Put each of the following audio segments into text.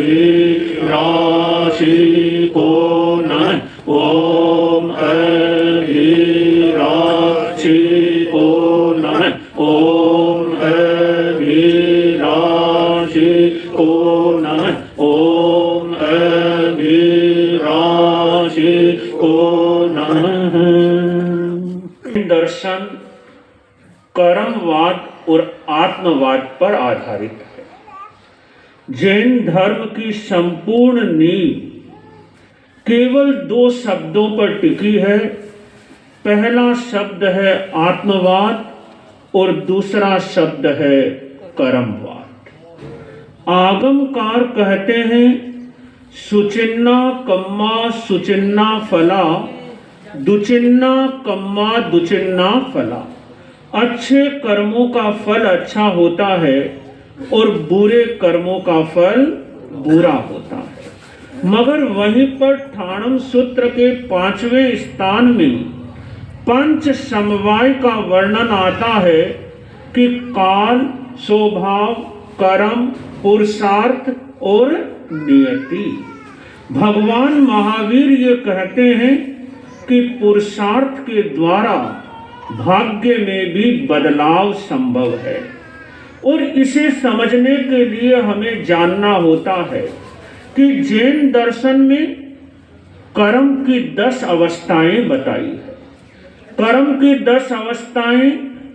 अभिराशि को नमः। ओम अभिराशि को नमः। ओम अभिराशि को नमः। ओम अभिराशि को नमः। दर्शन कर्मवाद और आत्मवाद पर आधारित है। जैन धर्म की संपूर्ण नींव केवल दो शब्दों पर टिकी है। पहला शब्द है आत्मवाद और दूसरा शब्द है कर्मवाद। आगमकार कहते हैं सुचिन्ना कम्मा सुचिन्ना फला, दुचिन्ना कम्मा दुचिन्ना फला। अच्छे कर्मों का फल अच्छा होता है और बुरे कर्मों का फल बुरा होता है। मगर वहीं पर ठाणम सूत्र के 5वें स्थान में पंच समवाय का वर्णन आता है कि काल, स्वभाव, कर्म, पुरुषार्थ और नियति। भगवान महावीर ये कहते हैं कि पुरुषार्थ के द्वारा भाग्य में भी बदलाव संभव है और इसे समझने के लिए हमें जानना होता है कि जैन दर्शन में कर्म की 10 अवस्थाएं बताई है। कर्म की 10 अवस्थाएं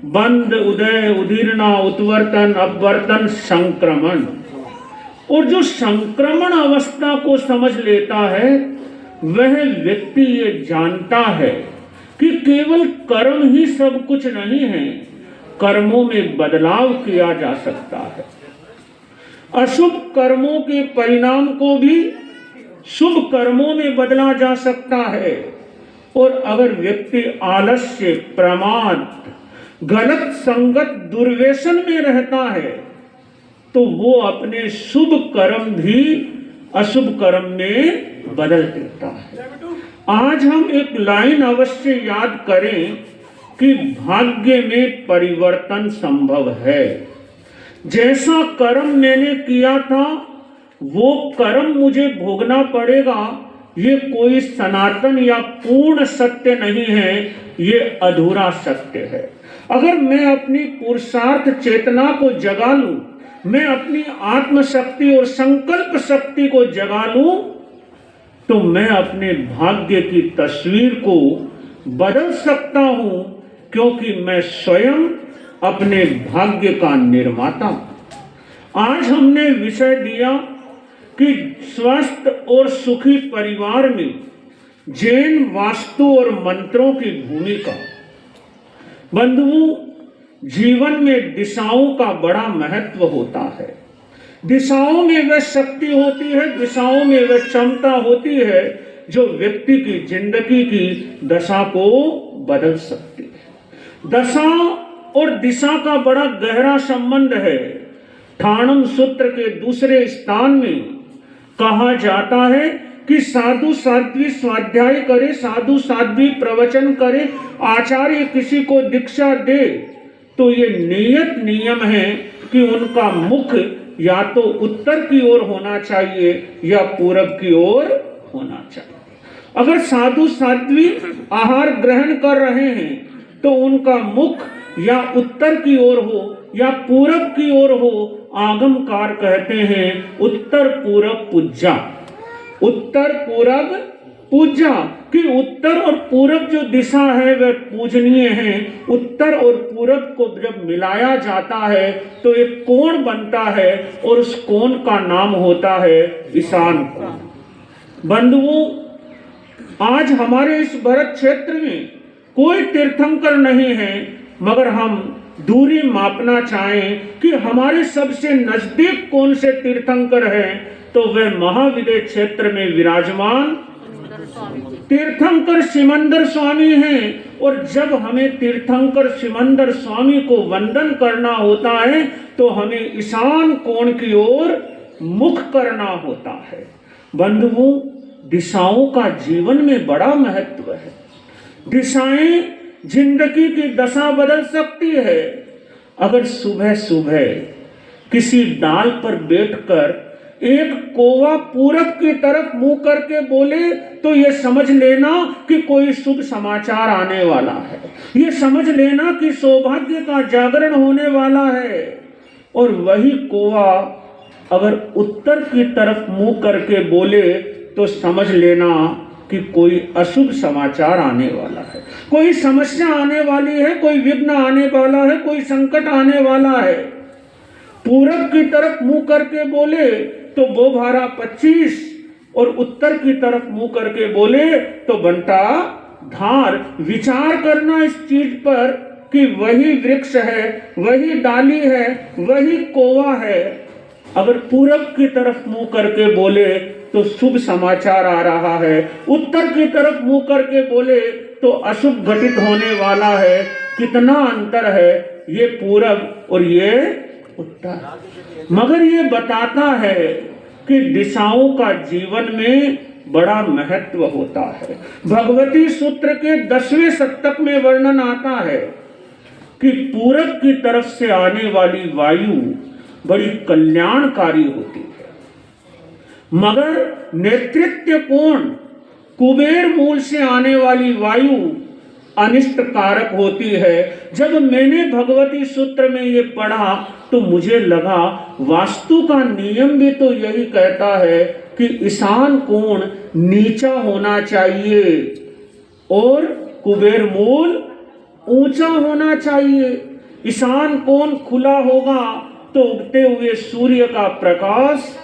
बंध, उदय, उदीर्णा, उत्वर्तन, अपवर्तन, संक्रमण। और जो संक्रमण अवस्था को समझ लेता है वह व्यक्ति ये जानता है कि केवल कर्म ही सब कुछ नहीं है, कर्मों में बदलाव किया जा सकता है। अशुभ कर्मों के परिणाम को भी शुभ कर्मों में बदला जा सकता है। और अगर व्यक्ति आलस्य, प्रमाद, गलत संगत, दुर्व्यसन में रहता है तो वो अपने शुभ कर्म भी अशुभ कर्म में बदल देता है। आज हम एक लाइन अवश्य याद करें कि भाग्य में परिवर्तन संभव है। जैसा कर्म मैंने किया था वो कर्म मुझे भोगना पड़ेगा, ये कोई सनातन या पूर्ण सत्य नहीं है, ये अधूरा सत्य है। अगर मैं अपनी पुरुषार्थ चेतना को जगा लूं, मैं अपनी आत्मशक्ति और संकल्प शक्ति को जगा लूं, तो मैं अपने भाग्य की तस्वीर को बदल सकता हूं, क्योंकि मैं स्वयं अपने भाग्य का निर्माता हूं। आज हमने विषय दिया कि स्वस्थ और सुखी परिवार में जैन वास्तु और मंत्रों की भूमिका। बंधुओं, जीवन में दिशाओं का बड़ा महत्व होता है। दिशाओं में वह शक्ति होती है, दिशाओं में वह क्षमता होती है जो व्यक्ति की जिंदगी की दशा को बदल सकती है। दशा और दिशा का बड़ा गहरा संबंध है। ठाणम सूत्र के दूसरे स्थान में कहा जाता है कि साधु साध्वी स्वाध्याय करे, साधु साध्वी प्रवचन करे, आचार्य किसी को दीक्षा दे तो ये नियत नियम है कि उनका मुख या तो उत्तर की ओर होना चाहिए या पूरब की ओर होना चाहिए। अगर साधु साध्वी आहार ग्रहण कर रहे हैं तो उनका मुख या उत्तर की ओर हो या पूरब की ओर हो। आगमकार कहते हैं उत्तर पूरब पूज्या, उत्तर पूरब पूज्या, कि उत्तर और पूरब जो दिशा है वह पूजनीय है। उत्तर और पूरब को जब मिलाया जाता है तो एक कोण बनता है और उस कोण का नाम होता है ईशान कोण। बंधुओं, आज हमारे इस भरत क्षेत्र में कोई तीर्थंकर नहीं है, मगर हम दूरी मापना चाहें कि हमारे सबसे नजदीक कौन से तीर्थंकर हैं, तो वह महाविदय क्षेत्र में विराजमान तीर्थंकर सिमंदर स्वामी हैं। और जब हमें तीर्थंकर सिमंदर स्वामी को वंदन करना होता है तो हमें ईशान कोण की ओर मुख करना होता है। बंधुओं, दिशाओं का जीवन में बड़ा महत्व है। दिशाएं जिंदगी की दशा बदल सकती है। अगर सुबह सुबह किसी डाल पर बैठकर एक कौवा पूरब की तरफ मुंह करके बोले तो ये समझ लेना कि कोई शुभ समाचार आने वाला है, ये समझ लेना कि सौभाग्य का जागरण होने वाला है। और वही कौवा अगर उत्तर की तरफ मुंह करके बोले तो समझ लेना कि कोई अशुभ समाचार आने वाला है, कोई समस्या आने वाली है, कोई विघ्न आने वाला है, कोई संकट आने वाला है। पूरब की तरफ मुंह करके बोले तो बोभारा 25 और उत्तर की तरफ मुंह करके बोले तो बंटा धार। विचार करना इस चीज पर कि वही वृक्ष है, वही डाली है, वही कौवा है। अगर पूरब की तरफ मुंह करके बोले तो शुभ समाचार आ रहा है, उत्तर की तरफ मुंह करके बोले तो अशुभ घटित होने वाला है। कितना अंतर है ये पूरब और ये उत्तर। मगर ये बताता है कि दिशाओं का जीवन में बड़ा महत्व होता है। भगवती सूत्र के 10वें शतक में वर्णन आता है कि पूरब की तरफ से आने वाली वायु बड़ी कल्याणकारी होती है, मगर नेतृत्व कोण कुबेर मूल से आने वाली वायु अनिष्ट कारक होती है। जब मैंने भगवती सूत्र में ये पढ़ा तो मुझे लगा वास्तु का नियम भी तो यही कहता है कि ईशान कोण नीचा होना चाहिए और कुबेर मूल ऊंचा होना चाहिए। ईशान कोण खुला होगा तो उगते हुए सूर्य का प्रकाश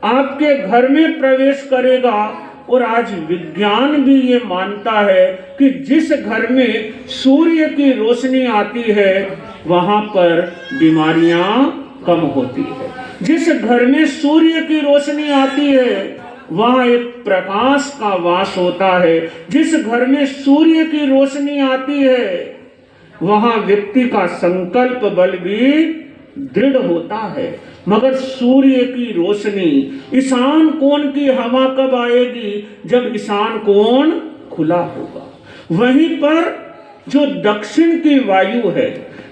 आपके घर में प्रवेश करेगा। और आज विज्ञान भी ये मानता है कि जिस घर में सूर्य की रोशनी आती है वहां पर बीमारियां कम होती है। जिस घर में सूर्य की रोशनी आती है वहां एक प्रकाश का वास होता है। जिस घर में सूर्य की रोशनी आती है वहां व्यक्ति का संकल्प बल भी दृढ़ होता है। मगर सूर्य की रोशनी, ईशान कोण की हवा कब आएगी? जब ईशान कोण खुला होगा। वहीं पर जो दक्षिण की वायु है,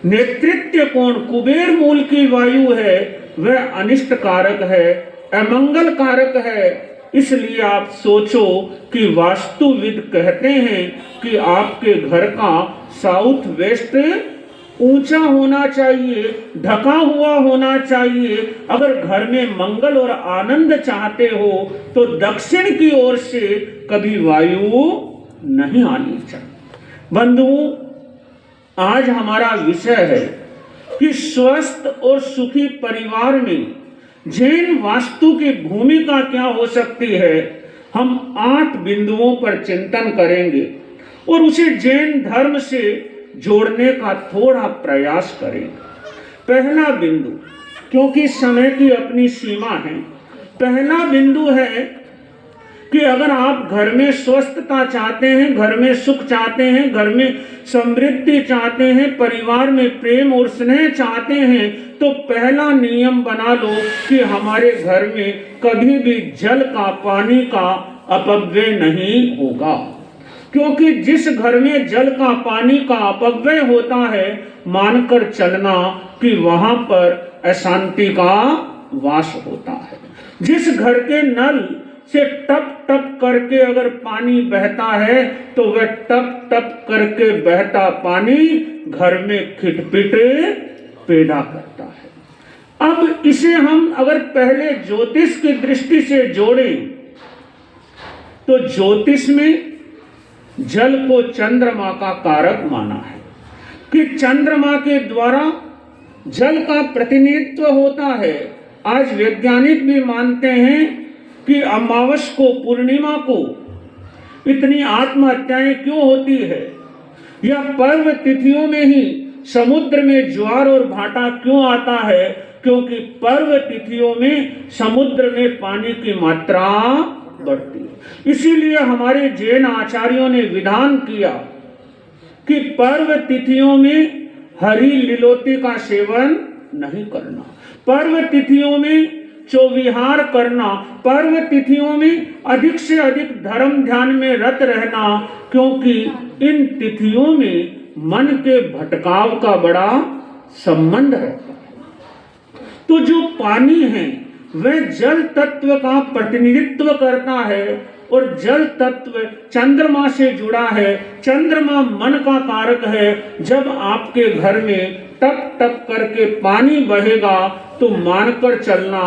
नेतृत्व कोण कुबेर मूल की वायु है, वह अनिष्ट कारक है, अमंगल कारक है। इसलिए आप सोचो कि वास्तुविद कहते हैं कि आपके घर का साउथ वेस्ट ऊंचा होना चाहिए, ढका हुआ होना चाहिए। अगर घर में मंगल और आनंद चाहते हो तो दक्षिण की ओर से कभी वायु नहीं आनी चाहिए। बंधुओं, आज हमारा विषय है कि स्वस्थ और सुखी परिवार में जैन वास्तु की भूमिका क्या हो सकती है। हम 8 बिंदुओं पर चिंतन करेंगे और उसे जैन धर्म से जोड़ने का थोड़ा प्रयास करेंगे। पहला बिंदु, क्योंकि समय की अपनी सीमा है, पहला बिंदु है कि अगर आप घर में स्वस्थता चाहते हैं, घर में सुख चाहते हैं, घर में समृद्धि चाहते हैं, परिवार में प्रेम और स्नेह चाहते हैं, तो पहला नियम बना लो कि हमारे घर में कभी भी जल का, पानी का अपव्यय नहीं होगा। क्योंकि जिस घर में जल का, पानी का अपव्यय होता है, मानकर चलना कि वहां पर अशांति का वास होता है। जिस घर के नल से टप टप करके अगर पानी बहता है तो वह टप टप करके बहता पानी घर में खिटपिट पैदा करता है। अब इसे हम अगर पहले ज्योतिष की दृष्टि से जोड़ें तो ज्योतिष में जल को चंद्रमा का कारक माना है कि चंद्रमा के द्वारा जल का प्रतिनिधित्व होता है। आज वैज्ञानिक भी मानते हैं कि अमावस को, पूर्णिमा को इतनी आत्महत्याएं क्यों होती है, या पर्व तिथियों में ही समुद्र में ज्वार और भाटा क्यों आता है? क्योंकि पर्व तिथियों में समुद्र में पानी की मात्रा बढ़ती है। इसीलिए हमारे जैन आचार्यों ने विधान किया कि पर्व तिथियों में हरी लिलोती का सेवन नहीं करना, पर्व तिथियों में चौविहार करना, पर्व तिथियों में अधिक से अधिक धर्म ध्यान में रत रहना, क्योंकि इन तिथियों में मन के भटकाव का बड़ा संबंध रहता है। तो जो पानी है वह जल तत्व का प्रतिनिधित्व करता है और जल तत्व चंद्रमा से जुड़ा है। चंद्रमा मन का कारक है। जब आपके घर में टप टप करके पानी बहेगा तो मानकर चलना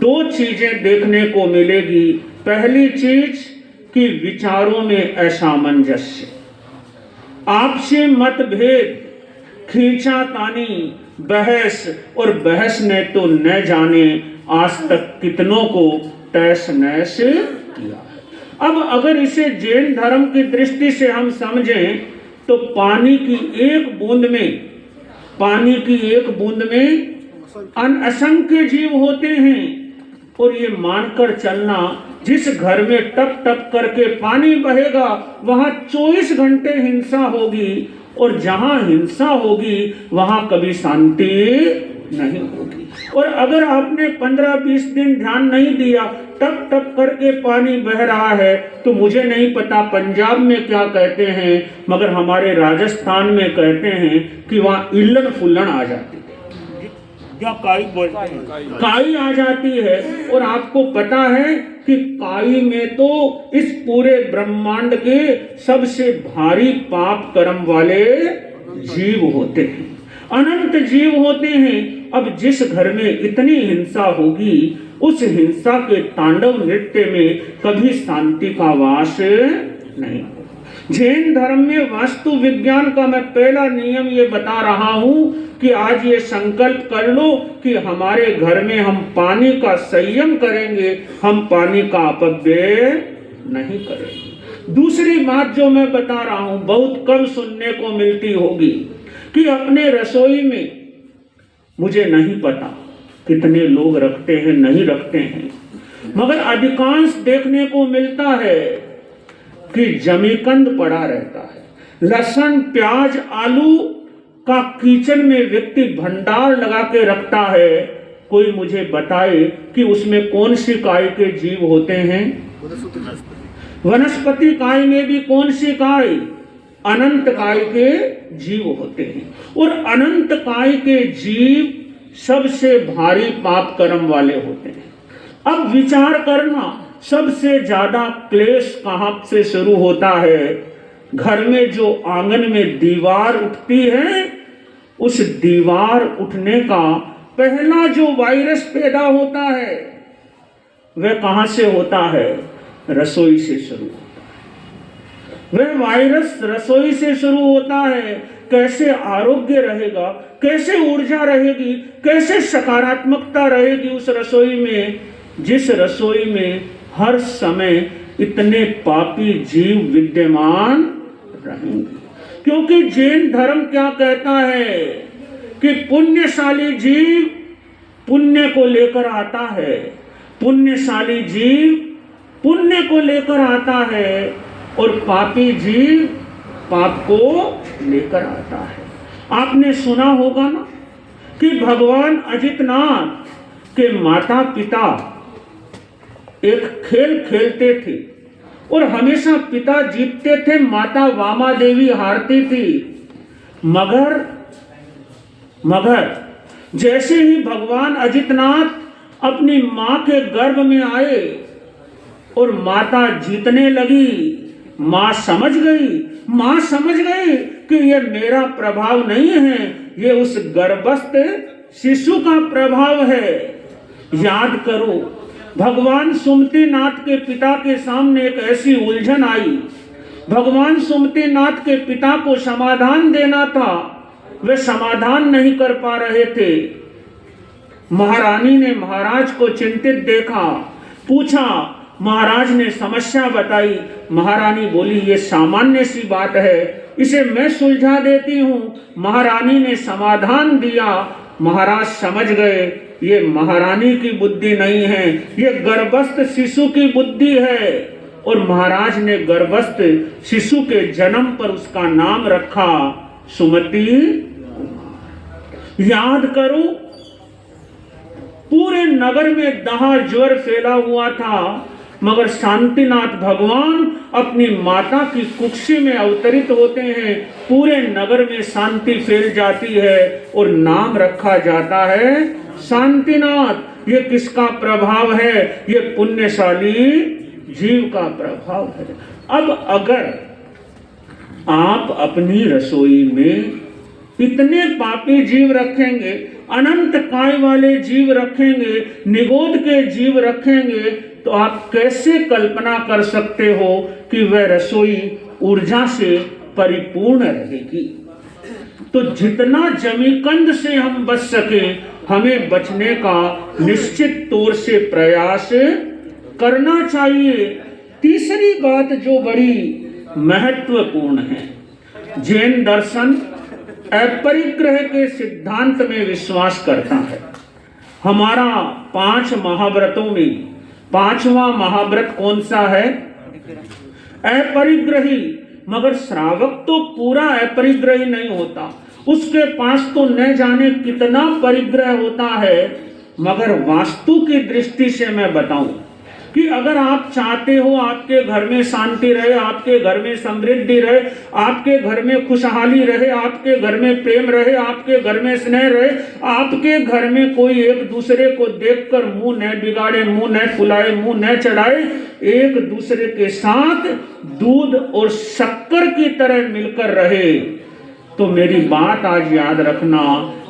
दो चीजें देखने को मिलेगी। पहली चीज कि विचारों में असामंजस्य, आपसे मतभेद, खींचातानी, बहस, और बहस ने तो न जाने आज तक कितनों को तहस नहस किया। अब अगर इसे जैन धर्म की दृष्टि से हम समझें तो पानी की एक बूंद में असंख्य जीव होते हैं। और ये मानकर चलना जिस घर में टप टप करके पानी बहेगा वहां 24 घंटे हिंसा होगी, और जहां हिंसा होगी वहां कभी शांति नहीं होगी। और अगर आपने 15-20 दिन ध्यान नहीं दिया, टप टप करके पानी बह रहा है, तो मुझे नहीं पता पंजाब में क्या कहते हैं, मगर हमारे राजस्थान में कहते हैं कि वहां इल्लन फुल्लन आ जाती है, क्या काई बोलते हैं, काई आ जाती है। और आपको पता है कि काई में तो इस पूरे ब्रह्मांड के सबसे भारी पाप कर्म वाले जीव होते हैं, अनंत जीव होते हैं। अब जिस घर में इतनी हिंसा होगी, उस हिंसा के तांडव नृत्य में कभी शांति का वास नहीं होगा। जैन धर्म में वास्तु विज्ञान का मैं पहला नियम ये बता रहा हूं कि आज ये संकल्प कर लो कि हमारे घर में हम पानी का संयम करेंगे, हम पानी का अपव्यय नहीं करेंगे। दूसरी बात जो मैं बता रहा हूं बहुत कम सुनने को मिलती होगी कि अपने रसोई में, मुझे नहीं पता कितने लोग रखते हैं नहीं रखते हैं, मगर अधिकांश देखने को मिलता है कि जमीकंद पड़ा रहता है। लहसुन, प्याज, आलू का किचन में व्यक्ति भंडार लगा के रखता है। कोई मुझे बताए कि उसमें कौन सी काय के जीव होते हैं? वनस्पति काय में भी कौन सी काय? अनंत काय के जीव होते हैं। और अनंत काय के जीव सबसे भारी पाप कर्म वाले होते हैं। अब विचार करना, सबसे ज्यादा क्लेश कहां से शुरू होता है? घर में जो आंगन में दीवार उठती है, उस दीवार उठने का पहला जो वायरस पैदा होता है वह कहां से होता है? रसोई से शुरू होता है। वह वायरस रसोई से शुरू होता है। कैसे आरोग्य रहेगा, कैसे ऊर्जा रहेगी, कैसे सकारात्मकता रहेगी उस रसोई में, जिस रसोई में हर समय इतने पापी जीव विद्यमान रहेंगे। क्योंकि जैन धर्म क्या कहता है कि पुण्यशाली जीव पुण्य को लेकर आता है, पुण्यशाली जीव पुण्य को लेकर आता है, और पापी जीव पाप को लेकर आता है। आपने सुना होगा ना कि भगवान अजितनाथ के माता पिता एक खेल खेलते थे और हमेशा पिता जीतते थे, माता वामा देवी हारती थी। मगर जैसे ही भगवान अजितनाथ अपनी मां के गर्भ में आए और माता जीतने लगी, मां समझ गई कि ये मेरा प्रभाव नहीं है, ये उस गर्भस्थ शिशु का प्रभाव है। याद करो, भगवान सुमतिनाथ के पिता के सामने एक ऐसी उलझन आई। भगवान सुमतिनाथ के पिता को समाधान देना था, वे समाधान नहीं कर पा रहे थे। महारानी ने महाराज को चिंतित देखा, पूछा, महाराज ने समस्या बताई। महारानी बोली, ये सामान्य सी बात है, इसे मैं सुलझा देती हूँ। महारानी ने समाधान दिया। महाराज समझ गए ये महारानी की बुद्धि नहीं है, ये गर्भस्थ शिशु की बुद्धि है। और महाराज ने गर्भस्थ शिशु के जन्म पर उसका नाम रखा सुमति। याद करो, पूरे नगर में दहा ज्वर फैला हुआ था, मगर शांतिनाथ भगवान अपनी माता की कुक्षी में अवतरित होते हैं, पूरे नगर में शांति फैल जाती है और नाम रखा जाता है शांतिनाथ। ये किसका प्रभाव है? ये पुण्यशाली जीव का प्रभाव है। अब अगर आप अपनी रसोई में इतने पापी जीव रखेंगे, अनंत काय वाले जीव रखेंगे, निगोद के जीव रखेंगे, तो आप कैसे कल्पना कर सकते हो कि वह रसोई ऊर्जा से परिपूर्ण रहेगी? तो जितना जमीकंद से हम बच सके, हमें बचने का निश्चित तौर से प्रयास करना चाहिए। तीसरी बात जो बड़ी महत्वपूर्ण है, जैन दर्शन अपरिग्रह के सिद्धांत में विश्वास करता है। हमारा 5 महाव्रतों में 5वां महाव्रत कौन सा है? अपरिग्रही। मगर श्रावक तो पूरा अपरिग्रही नहीं होता, उसके पास तो न जाने कितना परिग्रह होता है। मगर वास्तु की दृष्टि से मैं बताऊं कि अगर आप चाहते हो आपके घर में शांति रहे, आपके घर में समृद्धि रहे, आपके घर में खुशहाली रहे, आपके घर में प्रेम रहे, आपके घर में स्नेह रहे, आपके घर में कोई एक दूसरे को देखकर मुंह न बिगाड़े, मुंह न फुलाए, मुंह न चढ़ाए, एक दूसरे के साथ दूध और शक्कर की तरह मिलकर रहे, तो मेरी बात आज याद रखना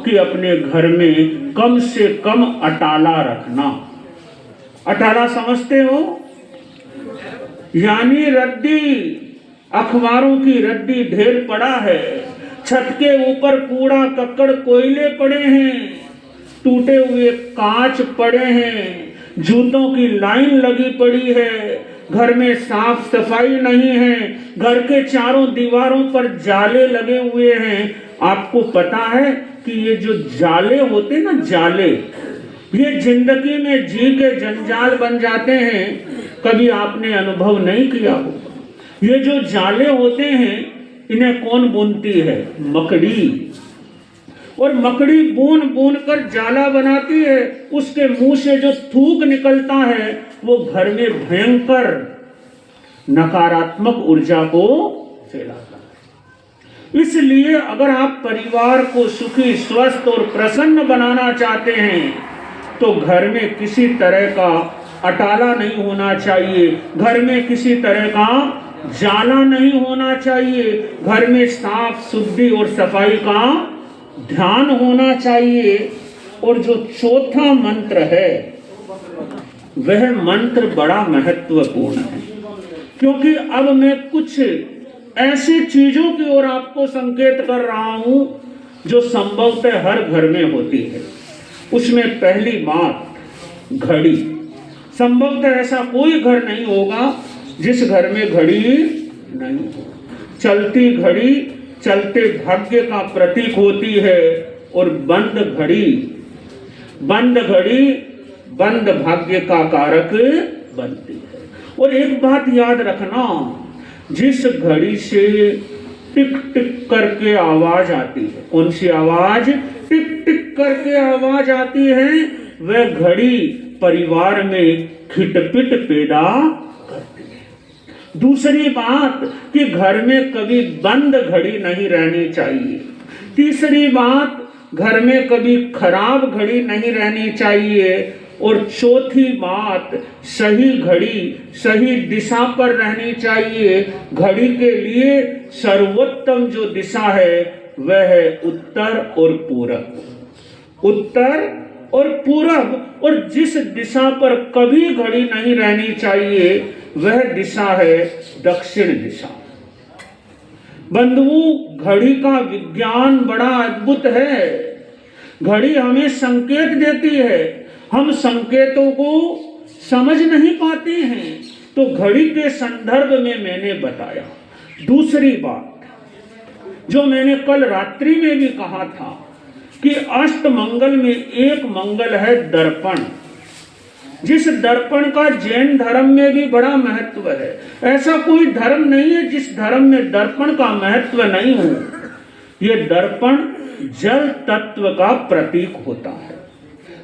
कि अपने घर में कम से कम अटाला रखना। अटाला समझते हो? यानी रद्दी, अखबारों की रद्दी ढेर पड़ा है, छत के ऊपर कूड़ा कक्कड़ कोयले पड़े हैं, टूटे हुए कांच पड़े हैं, जूतों की लाइन लगी पड़ी है, घर में साफ सफाई नहीं है, घर के चारों दीवारों पर जाले लगे हुए हैं। आपको पता है कि ये जो जाले होते हैं ना, जाले, ये जिंदगी में जी के जंजाल बन जाते हैं। कभी आपने अनुभव नहीं किया होगा। ये जो जाले होते हैं, इन्हें कौन बुनती है? मकड़ी। और मकड़ी बुन बुन कर जाला बनाती है, उसके मुंह से जो थूक निकलता है वो घर में भयंकर नकारात्मक ऊर्जा को फैलाता है। इसलिए अगर आप परिवार को सुखी, स्वस्थ और प्रसन्न बनाना चाहते हैं तो घर में किसी तरह का अटाला नहीं होना चाहिए, घर में किसी तरह का जाला नहीं होना चाहिए, घर में साफ शुद्धि और सफाई का ध्यान होना चाहिए। और जो चौथा मंत्र है वह मंत्र बड़ा महत्वपूर्ण है, क्योंकि अब मैं कुछ ऐसी चीजों की ओर आपको संकेत कर रहा हूं जो संभवतः हर घर में होती है। उसमें पहली बात घड़ी। संभवतः ऐसा कोई घर नहीं होगा जिस घर में घड़ी नहीं हो। चलती घड़ी चलते भाग्य का प्रतीक होती है, और बंद घड़ी बंद भाग्य का कारक बनती है। और एक बात याद रखना, जिस घड़ी से टिक टिक करके आवाज आती है, कौन सी आवाज? टिक टिक करके आवाज आती है, वह घड़ी परिवार में खिटपिट पैदा करती है। दूसरी बात कि घर में कभी बंद घड़ी नहीं रहनी चाहिए। तीसरी बात, घर में कभी खराब घड़ी नहीं रहनी चाहिए। और चौथी बात, सही घड़ी सही दिशा पर रहनी चाहिए। घड़ी के लिए सर्वोत्तम जो दिशा है वह है उत्तर और पूरब। उत्तर और पूरब। और जिस दिशा पर कभी घड़ी नहीं रहनी चाहिए वह दिशा है दक्षिण दिशा। बंधुओं, घड़ी का विज्ञान बड़ा अद्भुत है। घड़ी हमें संकेत देती है, हम संकेतों को समझ नहीं पाते हैं, तो घड़ी के संदर्भ में मैंने बताया। दूसरी बात जो मैंने कल रात्रि में भी कहा था कि अष्ट मंगल में एक मंगल है दर्पण, जिस दर्पण का जैन धर्म में भी बड़ा महत्व है। ऐसा कोई धर्म नहीं है जिस धर्म में दर्पण का महत्व नहीं हो। यह दर्पण जल तत्व का प्रतीक होता है।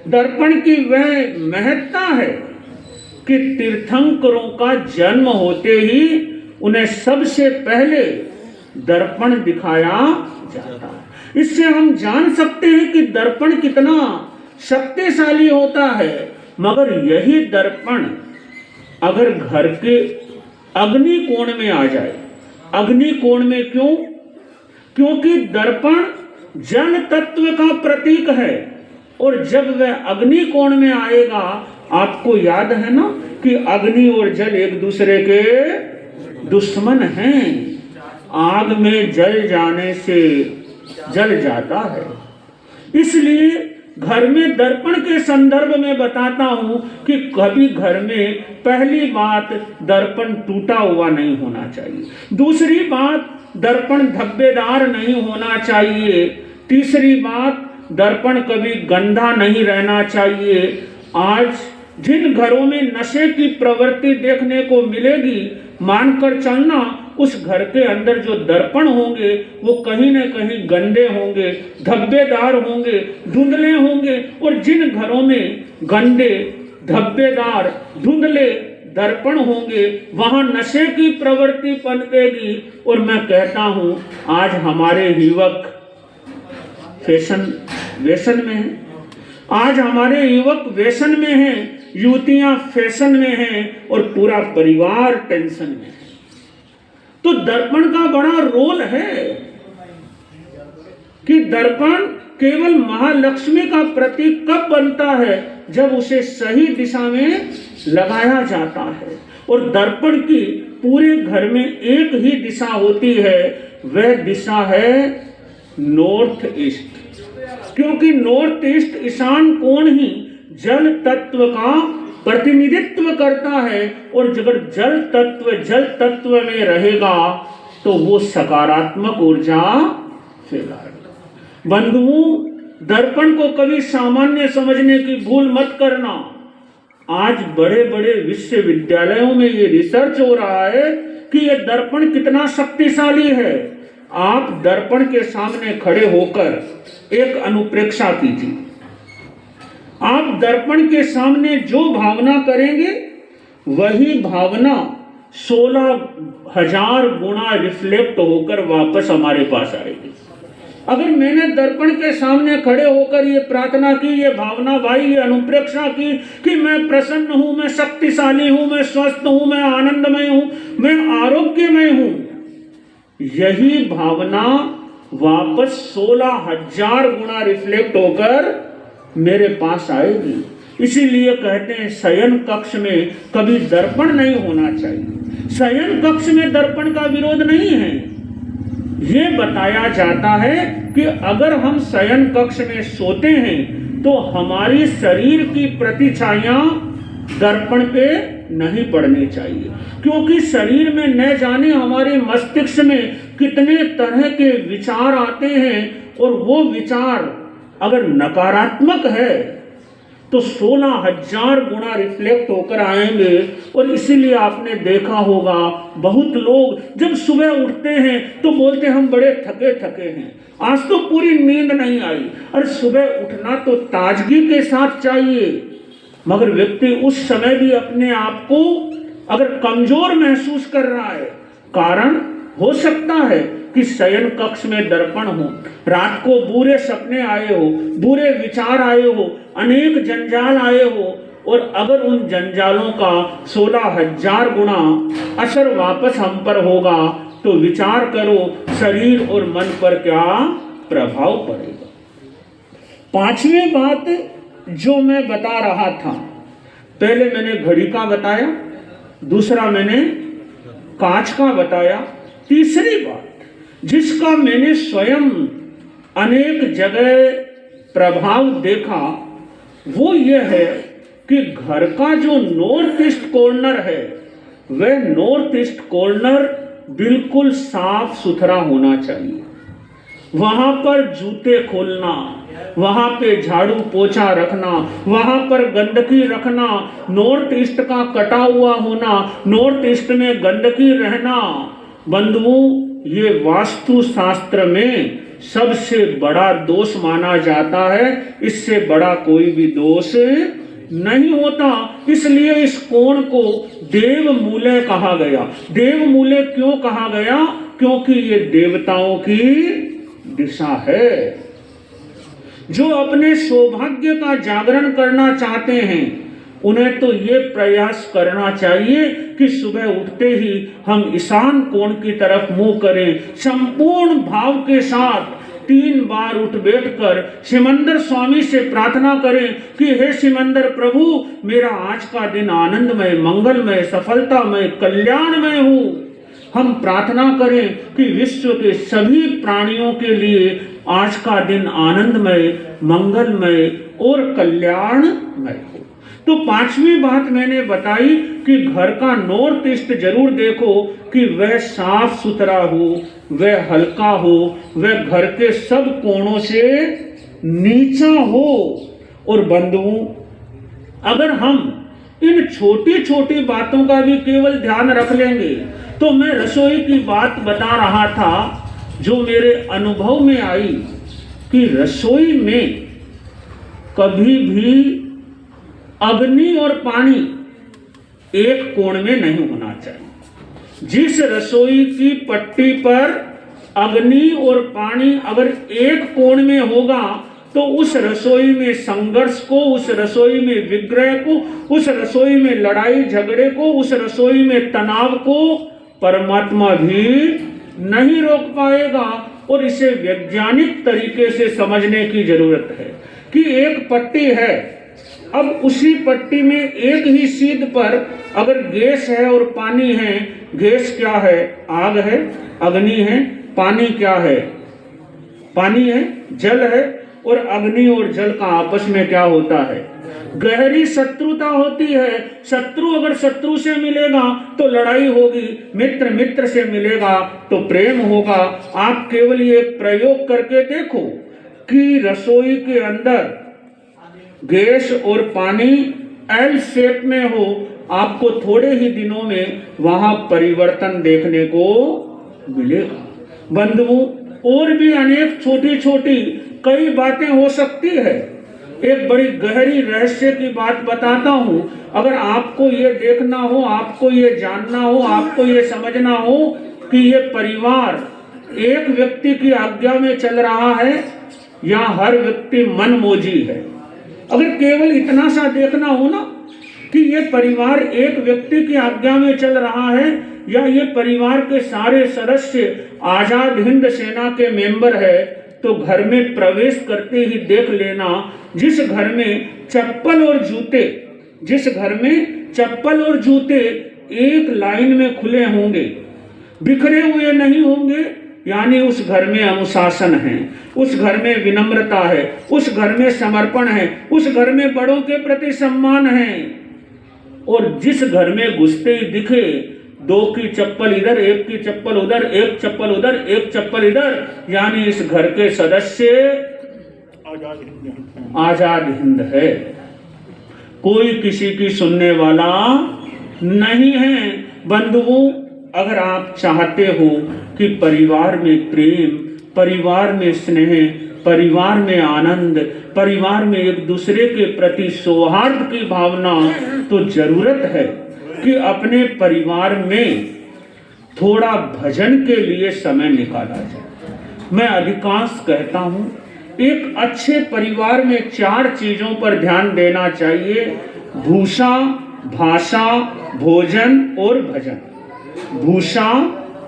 दर्पण की वह महत्ता है कि तीर्थंकरों का जन्म होते ही उन्हें सबसे पहले दर्पण दिखाया जाता है। इससे हम जान सकते हैं कि दर्पण कितना शक्तिशाली होता है। मगर यही दर्पण अगर घर के अग्नि कोण में आ जाए, अग्नि कोण में क्यों? क्योंकि दर्पण जल तत्व का प्रतीक है, और जब वह अग्नि कोण में आएगा, आपको याद है ना कि अग्नि और जल एक दूसरे के दुश्मन हैं। आग में जल जाने से जल जाता है। इसलिए घर में दर्पण के संदर्भ में बताता हूं कि कभी घर में पहली बात दर्पण टूटा हुआ नहीं होना चाहिए। दूसरी बात दर्पण धब्बेदार नहीं होना चाहिए। तीसरी बात दर्पण कभी गंदा नहीं रहना चाहिए। आज जिन घरों में नशे की प्रवृत्ति देखने को मिलेगी, मानकर चलना उस घर के अंदर जो दर्पण होंगे वो कहीं न कहीं गंदे होंगे, धब्बेदार होंगे, धुंधले होंगे। और जिन घरों में गंदे, धब्बेदार, धुंधले दर्पण होंगे वहां नशे की प्रवृत्ति पनपेगी। और मैं कहता हूं आज हमारे युवक व्यसन में हैं, आज हमारे युवक व्यसन में हैं, युवतियां फैशन में हैं और पूरा परिवार टेंशन में है। तो दर्पण का बड़ा रोल है कि दर्पण केवल महालक्ष्मी का प्रतीक कब बनता है? जब उसे सही दिशा में लगाया जाता है। और दर्पण की पूरे घर में एक ही दिशा होती है, वह दिशा है नॉर्थ ईस्ट। क्योंकि नॉर्थ ईस्ट ईशान कोण ही जल तत्व का प्रतिनिधित्व करता है। और अगर जल तत्व में रहेगा तो वो सकारात्मक ऊर्जा फैलाएगा। बंधुओं, दर्पण को कभी सामान्य समझने की भूल मत करना। आज बड़े बड़े विश्वविद्यालयों में ये रिसर्च हो रहा है कि ये दर्पण कितना शक्तिशाली है। आप दर्पण के सामने खड़े होकर एक अनुप्रेक्षा कीजिए। आप दर्पण के सामने जो भावना करेंगे वही भावना 16,000 गुना रिफ्लेक्ट होकर वापस हमारे पास आएगी। अगर मैंने दर्पण के सामने खड़े होकर ये प्रार्थना की, ये भावना भाई, ये अनुप्रेक्षा की कि मैं प्रसन्न हूं, मैं शक्तिशाली हूं, मैं स्वस्थ हूं, मैं आनंदमय हूं, मैं आरोग्यमय हूं, यही भावना वापस 16,000 गुना रिफ्लेक्ट होकर मेरे पास आएगी। इसीलिए कहते हैं शयन कक्ष में कभी दर्पण नहीं होना चाहिए। शयन कक्ष में दर्पण का विरोध नहीं है। ये बताया जाता है कि अगर हम शयन कक्ष में सोते हैं तो हमारी शरीर की प्रतिछाया दर्पण पे नहीं पड़नी चाहिए। क्योंकि शरीर में न जाने हमारे मस्तिष्क में कितने तरह के विचार आते हैं, और वो विचार अगर नकारात्मक है तो 16,000 गुना रिफ्लेक्ट होकर आएंगे। और इसीलिए आपने देखा होगा बहुत लोग जब सुबह उठते हैं तो बोलते हम बड़े थके थके हैं, आज तो पूरी नींद नहीं आई। और सुबह उठना तो ताजगी के साथ चाहिए, मगर व्यक्ति उस समय भी अपने आप को अगर कमजोर महसूस कर रहा है, कारण हो सकता है कि शयन कक्ष में दर्पण हो, रात को बुरे सपने आए हो, बुरे विचार आए हो, अनेक जंजाल आए हो, और अगर उन जंजालों का 16,000 गुना असर वापस हम पर होगा तो विचार करो शरीर और मन पर क्या प्रभाव पड़ेगा। पांचवी बात जो मैं बता रहा था, पहले मैंने घड़ी का बताया, दूसरा मैंने कांच का बताया, तीसरी बात जिसका मैंने स्वयं अनेक जगह प्रभाव देखा वो ये है कि घर का जो नॉर्थ ईस्ट कॉर्नर है वह नॉर्थ ईस्ट कॉर्नर बिल्कुल साफ सुथरा होना चाहिए। वहां पर जूते खोलना, वहां पे झाड़ू पोछा रखना, वहां पर गंदगी रखना, नॉर्थ ईस्ट का कटा हुआ होना, नॉर्थ ईस्ट में गंदगी रहना, बंधुओं ये वास्तु शास्त्र में सबसे बड़ा दोष माना जाता है। इससे बड़ा कोई भी दोष नहीं होता। इसलिए इस कोण को देव मूले कहा गया। देव मूले क्यों कहा गया? क्योंकि ये देवताओं की दिशा है। जो अपने सौभाग्य का जागरण करना चाहते हैं उन्हें तो ये प्रयास करना चाहिए कि सुबह उठते ही हम ईशान कोण की तरफ मुंह करें, संपूर्ण भाव के साथ 3 बार उठ बैठकर सिमंदर स्वामी से प्रार्थना करें कि हे सिमंदर प्रभु, मेरा आज का दिन आनंदमय, मंगलमय, सफलतामय, कल्याणमय हो। हम प्रार्थना करें कि विश्व के सभी प्राणियों के लिए आज का दिन आनंदमय, मंगलमय और कल्याणमय हो। तो 5वीं बात मैंने बताई कि घर का नॉर्थ ईस्ट जरूर देखो कि वह साफ सुथरा हो, वह हल्का हो, वह घर के सब कोणों से नीचा हो। और बंधुओं, अगर हम इन छोटी छोटी बातों का भी केवल ध्यान रख लेंगे, तो मैं रसोई की बात बता रहा था जो मेरे अनुभव में आई कि रसोई में कभी भी अग्नि और पानी एक कोण में नहीं होना चाहिए। जिस रसोई की पट्टी पर अग्नि और पानी अगर एक कोण में होगा तो उस रसोई में संघर्ष को, उस रसोई में विग्रह को, उस रसोई में लड़ाई झगड़े को, उस रसोई में तनाव को परमात्मा भी नहीं रोक पाएगा। और इसे वैज्ञानिक तरीके से समझने की जरूरत है कि एक पट्टी है, अब उसी पट्टी में एक ही सीध पर अगर गैस है और पानी है, गैस क्या है? आग है, अग्नि है। पानी क्या है? पानी है, जल है। और अग्नि और जल का आपस में क्या होता है? गहरी शत्रुता होती है। शत्रु अगर शत्रु से मिलेगा तो लड़ाई होगी, मित्र मित्र से मिलेगा तो प्रेम होगा। आप केवल ये प्रयोग करके देखो कि रसोई के अंदर गैस और पानी एल शेप में हो, आपको थोड़े ही दिनों में वहां परिवर्तन देखने को मिलेगा। बंधुओं, और भी अनेक छोटी छोटी कई बातें हो सकती है। एक बड़ी गहरी रहस्य की बात बताता हूं। अगर आपको ये देखना हो, आपको ये जानना हो, आपको ये समझना हो कि ये परिवार एक व्यक्ति की आज्ञा में चल रहा है या हर व्यक्ति मनमोजी है, अगर केवल इतना सा देखना हो ना कि ये परिवार एक व्यक्ति की आज्ञा में चल रहा है या ये परिवार के सारे सदस्य आजाद हिंद सेना के मेंबर है, तो घर में प्रवेश करते ही देख लेना, जिस घर में चप्पल और जूते, जिस घर में चप्पल और जूते एक लाइन में खुले होंगे, बिखरे हुए नहीं होंगे, यानी उस घर में अनुशासन है, उस घर में विनम्रता है, उस घर में समर्पण है, उस घर में बड़ों के प्रति सम्मान है। और जिस घर में घुसते ही दिखे 2 की चप्पल इधर, 1 की चप्पल उधर, 1 चप्पल उधर, 1 चप्पल इधर, यानी इस घर के सदस्य आजाद हिंद है, कोई किसी की सुनने वाला नहीं है। बंधुओं, अगर आप चाहते हो कि परिवार में प्रेम, परिवार में स्नेह, परिवार में आनंद, परिवार में एक दूसरे के प्रति सौहार्द की भावना, तो जरूरत है कि अपने परिवार में थोड़ा भजन के लिए समय निकाला जाए। मैं अधिकांश कहता हूं, एक अच्छे परिवार में 4 चीजों पर ध्यान देना चाहिए: भूषा, भाषा, भोजन और भजन। भूषा,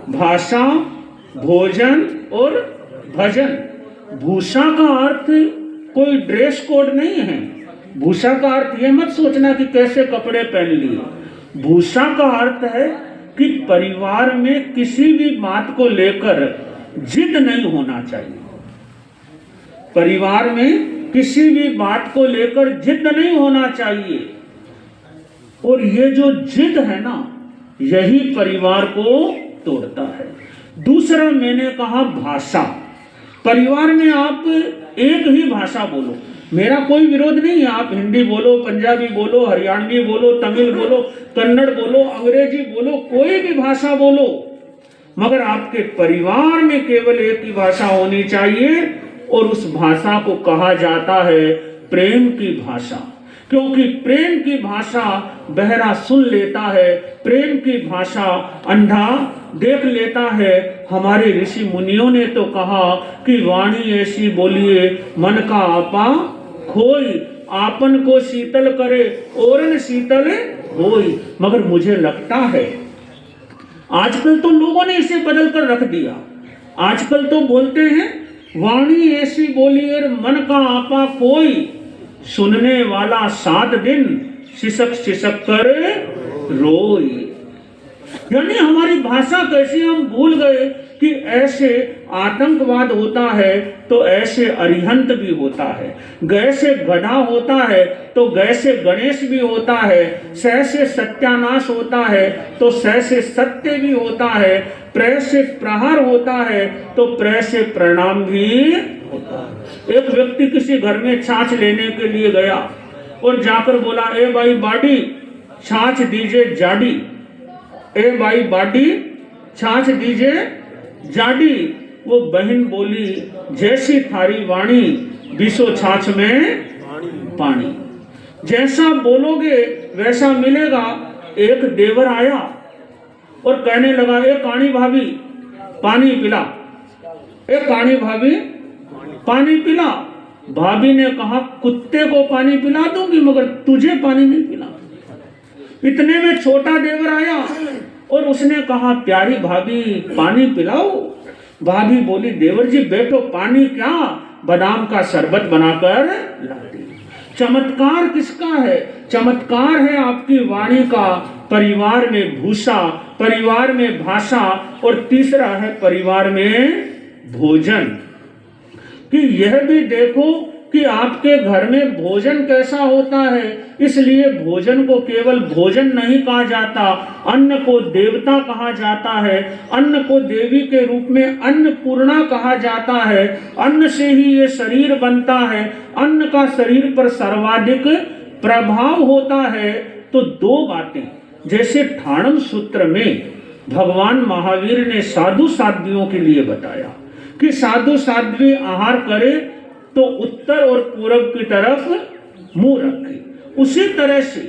भाषा, भोजन और भजन। भूषा का अर्थ कोई ड्रेस कोड नहीं है। भूषा का अर्थ ये मत सोचना कि कैसे कपड़े पहन लिए। भूषा का अर्थ है कि परिवार में किसी भी बात को लेकर जिद नहीं होना चाहिए। परिवार में किसी भी बात को लेकर जिद नहीं होना चाहिए। और ये जो जिद है ना, यही परिवार को तोड़ता है। दूसरा मैंने कहा भाषा। परिवार में आप एक ही भाषा बोलो, मेरा कोई विरोध नहीं है, आप हिंदी बोलो, पंजाबी बोलो, हरियाणवी बोलो, तमिल बोलो, कन्नड़ बोलो, अंग्रेजी बोलो, कोई भी भाषा बोलो, मगर आपके परिवार में केवल एक ही भाषा होनी चाहिए। और उस भाषा को कहा जाता है प्रेम की भाषा, क्योंकि प्रेम की भाषा बहरा सुन लेता है, प्रेम की भाषा अंधा देख लेता है। हमारे ऋषि मुनियों ने तो कहा कि वाणी ऐसी बोलिए मन का आपा खोई, आपन को शीतल करे औरन शीतल होई। मगर मुझे लगता है आजकल तो लोगों ने इसे बदल कर रख दिया। आजकल तो बोलते हैं वाणी ऐसी बोलिए मन का आपा कोई, सुनने वाला 7 दिन सिसक सिसक कर रोई। यानी हमारी भाषा कैसी हम भूल गए कि ऐसे आतंकवाद होता है तो ऐसे अरिहंत भी होता है, गै से गधा होता है तो गै से गणेश भी होता है, सह से सत्यानाश होता है तो सह से सत्य भी होता है, प्रय से प्रहार होता है तो प्रय से प्रणाम भी होता है। एक व्यक्ति किसी घर में छाछ लेने के लिए गया और जाकर बोला, ए भाई बाडी छाछ दीजिए जाडी, ए भाई बाडी छाछ दीजिए जाडी। वो बहन बोली, जैसी थारी वाणी बीसो छाछ में पानी। जैसा बोलोगे वैसा मिलेगा। एक देवर आया और कहने लगा, ए काणी भाभी पानी पिला, ए काणी भाभी पानी पिला। भाभी ने कहा, कुत्ते को पानी पिला दूंगी मगर तुझे पानी नहीं पिला। इतने में छोटा देवर आया और उसने कहा, प्यारी भाभी पानी पिलाओ। भाभी बोली, देवर जी बैठो, पानी क्या बादाम का शरबत बनाकर लाती। चमत्कार किसका है? चमत्कार है आपकी वाणी का, परिवार में भूषा, परिवार में भाषा, और तीसरा है परिवार में भोजन। कि यह भी देखो कि आपके घर में भोजन कैसा होता है। इसलिए भोजन को केवल भोजन नहीं कहा जाता, अन्न को देवता कहा जाता है, अन्न को देवी के रूप में अन्नपूर्णा कहा जाता है। अन्न से ही ये शरीर बनता है, अन्न का शरीर पर सर्वाधिक प्रभाव होता है। तो 2 बातें, जैसे ठाणम सूत्र में भगवान महावीर ने साधु साध्वियों के लिए बताया कि साधु साध्वी आहार करे तो उत्तर और पूरब की तरफ मुंह रखे, उसी तरह से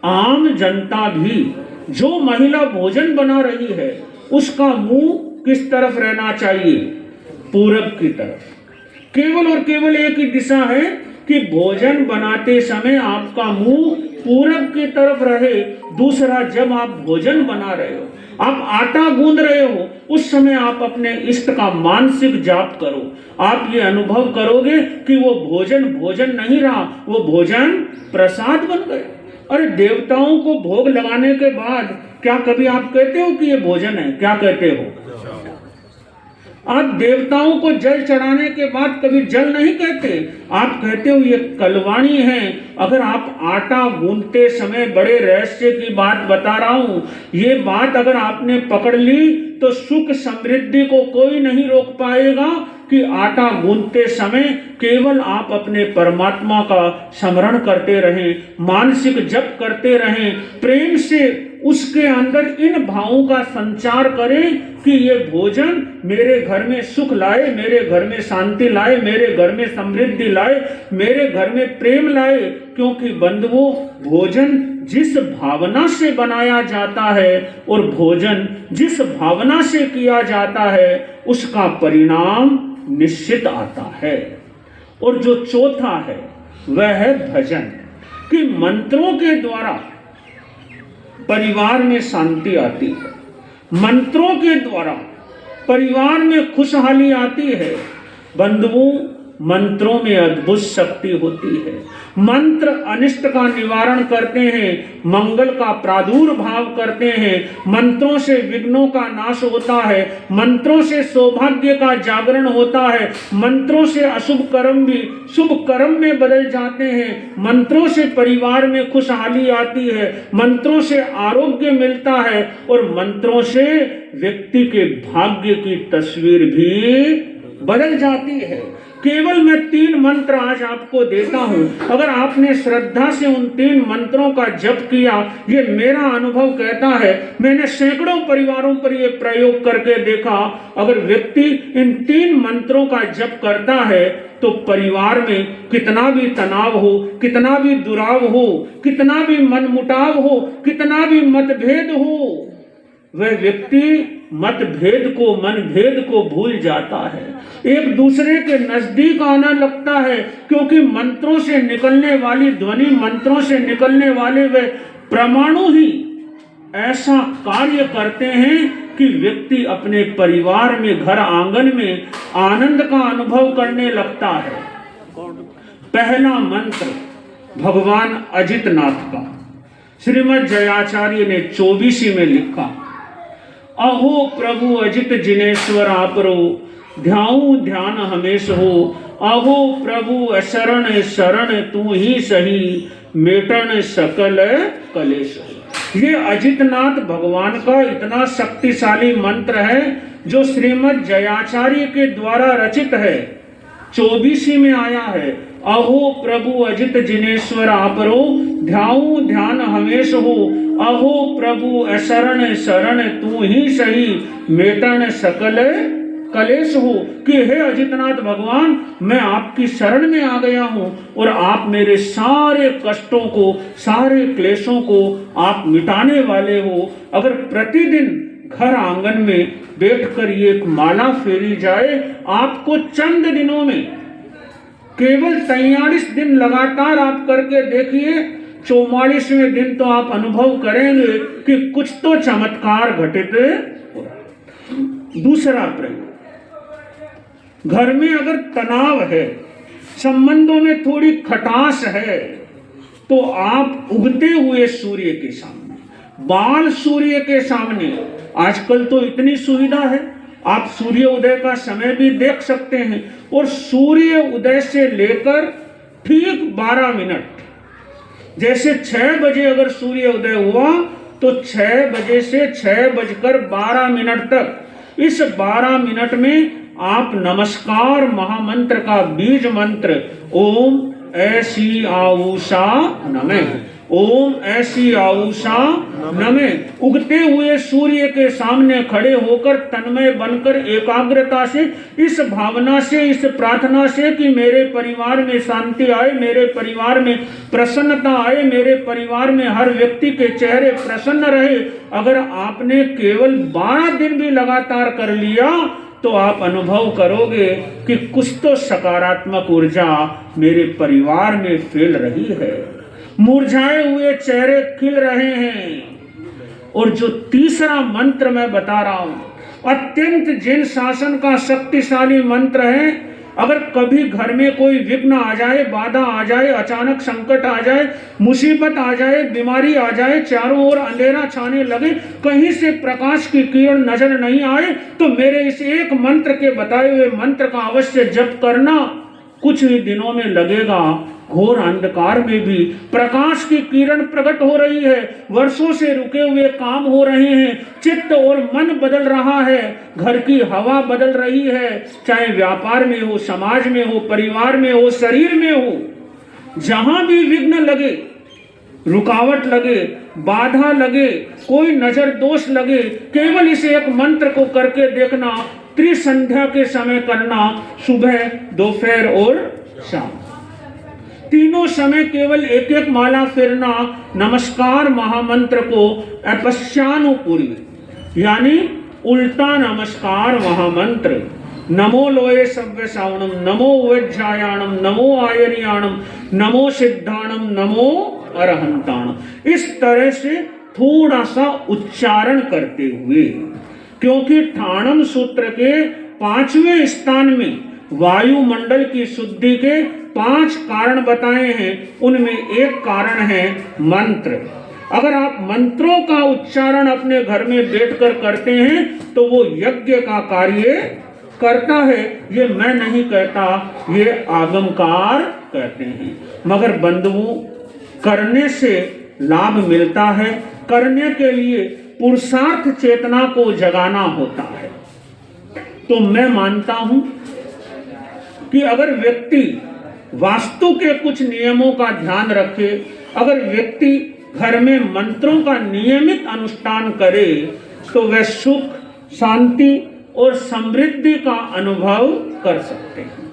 आम जनता भी, जो महिला भोजन बना रही है उसका मुंह किस तरफ रहना चाहिए? पूरब की तरफ। केवल और केवल एक ही दिशा है कि भोजन बनाते समय आपका मुंह पूरब की तरफ रहे। दूसरा, जब आप भोजन बना रहे हो, आप आटा गूंद रहे हो, उस समय आप अपने इष्ट का मानसिक जाप करो। आप ये अनुभव करोगे कि वो भोजन भोजन नहीं रहा, वो भोजन प्रसाद बन गया। अरे देवताओं को भोग लगाने के बाद क्या कभी आप कहते हो कि ये भोजन है? क्या कहते हो? आप देवताओं को जल चढ़ाने के बाद कभी जल नहीं कहते, आप कहते हो ये कलवाणी है। अगर आप आटा गूंदते समय, बड़े रहस्य की बात बता रहा हूं, ये बात अगर आपने पकड़ ली तो सुख समृद्धि को कोई नहीं रोक पाएगा कि आटा गूंदते समय केवल आप अपने परमात्मा का स्मरण करते रहें, मानसिक जप करते रहें, प्रेम से उसके अंदर इन भावों का संचार करें कि ये भोजन मेरे घर में सुख लाए, मेरे घर में शांति लाए, मेरे घर में समृद्धि लाए, मेरे घर में प्रेम लाए। क्योंकि बंधुओं, भोजन जिस भावना से बनाया जाता है और भोजन जिस भावना से किया जाता है उसका परिणाम निश्चित आता है। और जो चौथा है वह है भजन, कि मंत्रों के द्वारा परिवार में शांति आती है, मंत्रों के द्वारा परिवार में खुशहाली आती है। बंधुओं, मंत्रों में अद्भुत शक्ति होती है। मंत्र अनिष्ट का निवारण करते हैं, मंगल का प्रादुर्भाव करते हैं, मंत्रों से विघ्नों का नाश होता है, मंत्रों से सौभाग्य का जागरण होता है, मंत्रों से अशुभ कर्म भी शुभ कर्म में बदल जाते हैं, मंत्रों से परिवार में खुशहाली आती है, मंत्रों से आरोग्य मिलता है और मंत्रों से व्यक्ति के भाग्य की तस्वीर भी बदल जाती है। केवल मैं 3 मंत्र आज आपको देता हूं, अगर आपने श्रद्धा से उन 3 मंत्रों का जप किया, ये मेरा अनुभव कहता है, मैंने सैकड़ों परिवारों पर ये प्रयोग करके देखा, अगर व्यक्ति इन 3 मंत्रों का जप करता है तो परिवार में कितना भी तनाव हो, कितना भी दुराव हो, कितना भी मनमुटाव हो, कितना भी मतभेद हो, वह व्यक्ति मतभेद को, मनभेद को भूल जाता है, एक दूसरे के नजदीक आना लगता है, क्योंकि मंत्रों से निकलने वाली ध्वनि, मंत्रों से निकलने वाले वे परमाणु ही ऐसा कार्य करते हैं कि व्यक्ति अपने परिवार में, घर आंगन में आनंद का अनुभव करने लगता है। पहला मंत्र भगवान अजितनाथ का, श्रीमद् जयाचार्य ने 24 में लिखा, अहो प्रभु अजित जिनेश्वर आपरो, ध्याऊं ध्यान हमेश हो, अहो प्रभु अशरण शरण तू ही सही, मेटन सकल कलेश हो। ये अजितनाथ भगवान का इतना शक्तिशाली मंत्र है जो श्रीमद् जयाचार्य के द्वारा रचित है, 24 में आया है। अहो प्रभु अजित जिनेश्वर आपरो, ध्याऊं ध्यान हमेश हो, अहो प्रभु अशरण शरण तू ही सही, मेटन सकल कलेश हो। कि हे अजितनाथ भगवान, मैं आपकी शरण में आ गया हूं और आप मेरे सारे कष्टों को, सारे क्लेशों को आप मिटाने वाले हो। अगर प्रतिदिन घर आंगन में बैठकर ये एक माला फेरी जाए, आपको चंद दिनों में, केवल 43 दिन लगातार आप करके देखिए, 44वें दिन तो आप अनुभव करेंगे कि कुछ तो चमत्कार घटित हो रहा। दूसरा प्रयोग, घर में अगर तनाव है, संबंधों में थोड़ी खटास है, तो आप उगते हुए सूर्य के सामने, बाल सूर्य के सामने, आजकल तो इतनी सुविधा है, आप सूर्य उदय का समय भी देख सकते हैं, और सूर्य उदय से लेकर ठीक 12 मिनट, जैसे 6 बजे अगर सूर्य उदय हुआ तो 6 बजे से 6:12 तक, इस 12 मिनट में आप नमस्कार महामंत्र का बीज मंत्र ओम ऐसी आऊषा नमः, ओम ऐसी आऊषा नमः, उगते हुए सूर्य के सामने खड़े होकर तन्मय बनकर एकाग्रता से, इस भावना से, इस प्रार्थना से कि मेरे परिवार में शांति आए, मेरे परिवार में प्रसन्नता आए, मेरे परिवार में हर व्यक्ति के चेहरे प्रसन्न रहे। अगर आपने केवल 12 दिन भी लगातार कर लिया तो आप अनुभव करोगे कि कुछ तो सकारात्मक ऊर्जा मेरे परिवार में फैल रही है, मुरझाए हुए चेहरे खिल रहे हैं। और जो तीसरा मंत्र मैं बता रहा हूं, अत्यंत जिन शासन का शक्तिशाली मंत्र है। अगर कभी घर में कोई विघ्न आ जाए, बाधा आ जाए, अचानक संकट आ जाए, मुसीबत आ जाए, बीमारी आ जाए, चारों ओर अंधेरा छाने लगे, कहीं से प्रकाश की किरण नजर नहीं आए, तो मेरे इस एक मंत्र के बताए हुए मंत्र का अवश्य जप करना। कुछ ही दिनों में लगेगा घोर अंधकार में भी प्रकाश की किरण प्रकट हो रही है, वर्षों से रुके हुए काम हो रहे हैं, चित्त और मन बदल रहा है, घर की हवा बदल रही है, चाहे व्यापार में हो, समाज में हो, परिवार में हो, शरीर में हो, जहां भी विघ्न लगे, रुकावट लगे, बाधा लगे, कोई नजर दोष लगे, केवल इस एक मंत्र को करके देखना। त्रिसंध्या के समय करना, सुबह, दोपहर और शाम, तीनों समय केवल एक एक माला फेरना नमस्कार महामंत्र को अपश्यानुपूर्वी, यानी उल्टा नमस्कार महामंत्र। नमो लोये सव्य सावणम, नमो वज्रायाणम, नमो आयर्याणम, नमो सिद्धाणम, नमो अरहंताणम। इस तरह से थोड़ा सा उच्चारण करते हुए, क्योंकि ठाणम सूत्र के 5वें स्थान में वायुमंडल की शुद्धि के 5 कारण बताए हैं, उनमें एक कारण है मंत्र। अगर आप मंत्रों का उच्चारण अपने घर में बैठकर करते हैं तो वो यज्ञ का कार्य करता है। ये मैं नहीं कहता, ये आगमकार कहते हैं। मगर बंधुओं, करने से लाभ मिलता है, करने के लिए पुरुषार्थ चेतना को जगाना होता है। तो मैं मानता हूं कि अगर व्यक्ति वास्तु के कुछ नियमों का ध्यान रखे, अगर व्यक्ति घर में मंत्रों का नियमित अनुष्ठान करे, तो वह सुख, शांति और समृद्धि का अनुभव कर सकते हैं।